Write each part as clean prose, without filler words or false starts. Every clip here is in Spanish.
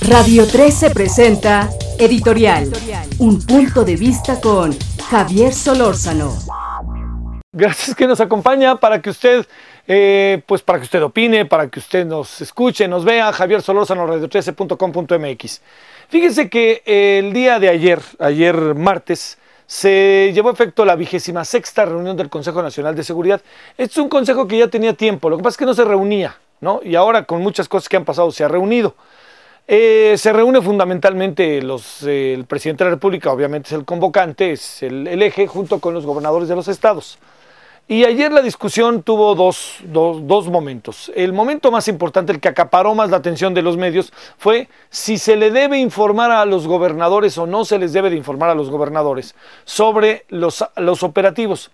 Radio 13 presenta Editorial, un punto de vista con Javier Solórzano. Gracias que nos acompaña para que usted, para que usted opine, para que usted nos escuche, nos vea. Javier Solórzano, radio13.com.mx. Fíjense que el día de ayer martes, se llevó a efecto la 26ª reunión del Consejo Nacional de Seguridad. Este es un consejo que ya tenía tiempo, lo que pasa es que no se reunía, ¿no? Y ahora con muchas cosas que han pasado se ha reunido. Se reúne fundamentalmente el presidente de la República, obviamente es el convocante, es el eje, junto con los gobernadores de los estados. Y ayer la discusión tuvo dos momentos. El momento más importante, el que acaparó más la atención de los medios, fue si se le debe informar a los gobernadores o no se les debe de informar a los gobernadores sobre los operativos.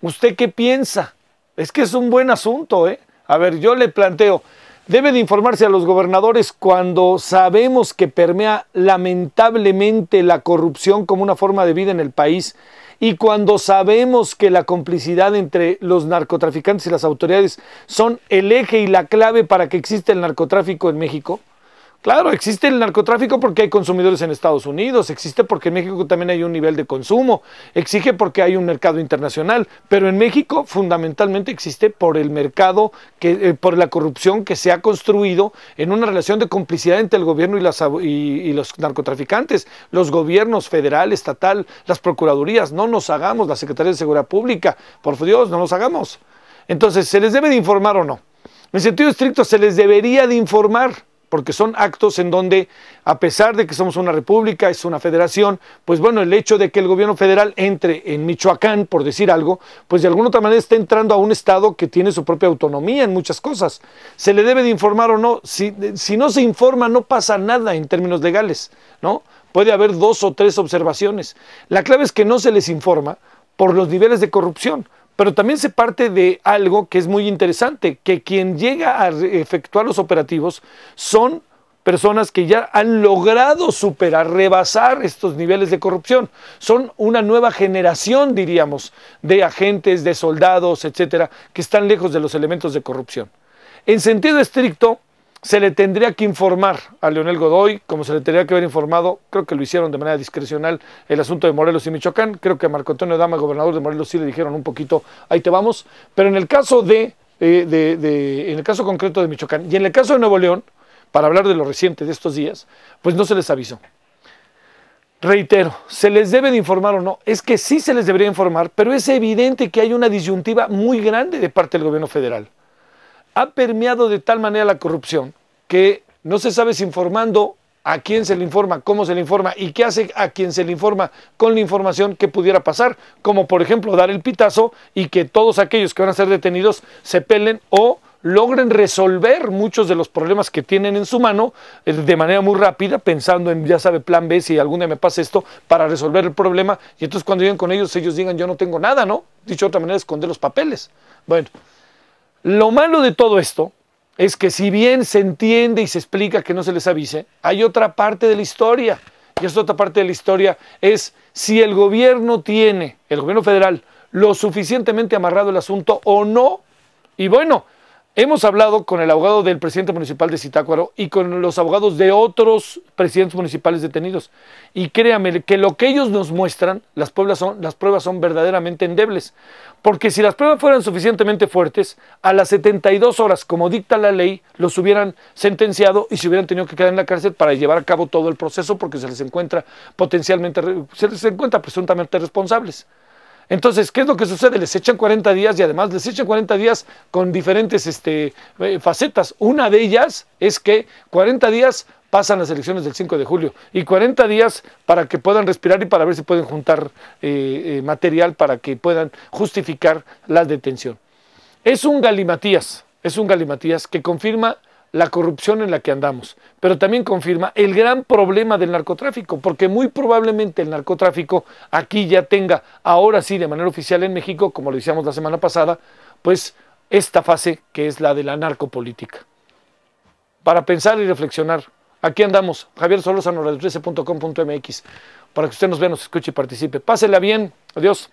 ¿Usted qué piensa? Es que es un buen asunto, ¿eh? A ver, yo le planteo, ¿debe de informarse a los gobernadores cuando sabemos que permea lamentablemente la corrupción como una forma de vida en el país? Y cuando sabemos que la complicidad entre los narcotraficantes y las autoridades son el eje y la clave para que exista el narcotráfico en México. Claro, existe el narcotráfico porque hay consumidores en Estados Unidos, existe porque en México también hay un nivel de consumo, exige porque hay un mercado internacional, pero en México fundamentalmente existe por el mercado, por la corrupción que se ha construido en una relación de complicidad entre el gobierno y los narcotraficantes, los gobiernos federal, estatal, las procuradurías. No nos hagamos, la Secretaría de Seguridad Pública, por Dios, no nos hagamos. Entonces, ¿se les debe de informar o no? En sentido estricto, se les debería de informar, porque son actos en donde, a pesar de que somos una república, es una federación, pues bueno, el hecho de que el gobierno federal entre en Michoacán, por decir algo, pues de alguna otra manera está entrando a un estado que tiene su propia autonomía en muchas cosas. ¿Se le debe de informar o no? Si no se informa, no pasa nada en términos legales, ¿no? Puede haber 2 o 3 observaciones. La clave es que no se les informa por los niveles de corrupción. Pero también se parte de algo que es muy interesante, que quien llega a efectuar los operativos son personas que ya han logrado rebasar estos niveles de corrupción. Son una nueva generación, diríamos, de agentes, de soldados, etcétera, que están lejos de los elementos de corrupción. En sentido estricto, se le tendría que informar a Leonel Godoy, como se le tendría que haber informado, creo que lo hicieron de manera discrecional, el asunto de Morelos y Michoacán. Creo que a Marco Antonio Dama, gobernador de Morelos, sí le dijeron un poquito, ahí te vamos. Pero en el caso en el caso concreto de Michoacán y en el caso de Nuevo León, para hablar de lo reciente de estos días, pues no se les avisó. Reitero, ¿se les debe de informar o no? Es que sí se les debería informar, pero es evidente que hay una disyuntiva muy grande de parte del gobierno federal. Ha permeado de tal manera la corrupción que no se sabe si informando a quién se le informa, cómo se le informa y qué hace a quien se le informa con la información que pudiera pasar, como por ejemplo dar el pitazo y que todos aquellos que van a ser detenidos se pelen o logren resolver muchos de los problemas que tienen en su mano de manera muy rápida, pensando en, ya sabe, plan B, si algún día me pasa esto, para resolver el problema, y entonces cuando lleguen con ellos digan yo no tengo nada, ¿no? Dicho de otra manera, esconder los papeles. Bueno, lo malo de todo esto es que si bien se entiende y se explica que no se les avise, hay otra parte de la historia. Y esta otra parte de la historia es si el gobierno federal, lo suficientemente amarrado el asunto o no. Y bueno, hemos hablado con el abogado del presidente municipal de Zitácuaro y con los abogados de otros presidentes municipales detenidos. Y créame que lo que ellos nos muestran, las pruebas son verdaderamente endebles. Porque si las pruebas fueran suficientemente fuertes, a las 72 horas, como dicta la ley, los hubieran sentenciado y se hubieran tenido que quedar en la cárcel para llevar a cabo todo el proceso porque se les encuentra presuntamente responsables. Entonces, ¿qué es lo que sucede? Les echan 40 días y además les echan 40 días con diferentes facetas. Una de ellas es que 40 días pasan las elecciones del 5 de julio y 40 días para que puedan respirar y para ver si pueden juntar material para que puedan justificar la detención. Es un galimatías que confirma la corrupción en la que andamos, pero también confirma el gran problema del narcotráfico, porque muy probablemente el narcotráfico aquí ya tenga, ahora sí de manera oficial en México, como lo decíamos la semana pasada, pues esta fase que es la de la narcopolítica. Para pensar y reflexionar, aquí andamos, Javier Solórzano, radio13.com.mx, para que usted nos vea, nos escuche y participe. Pásela bien, adiós.